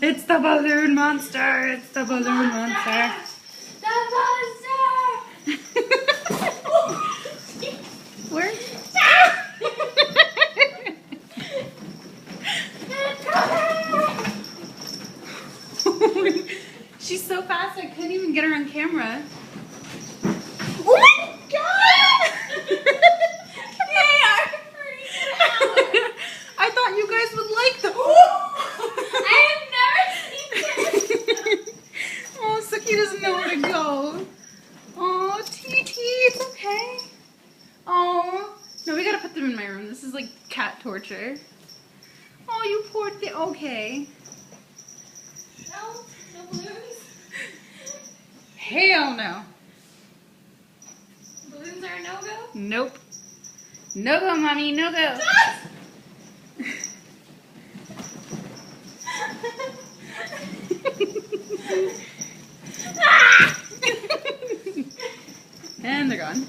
It's the balloon monster. It's the balloon monster. The monster! Where? She's so fast I couldn't even get her on camera. Oh my god! I thought you guys would like the. I have never seen this. Oh, Sookie doesn't know where to go. Oh, TT, it's okay. Oh, no, we gotta put them in my room. This is like cat torture. Oh, you poor thing. Okay. No balloons. Hell no. Balloons are a no-go? Nope. No go, mommy. No go. And they're gone.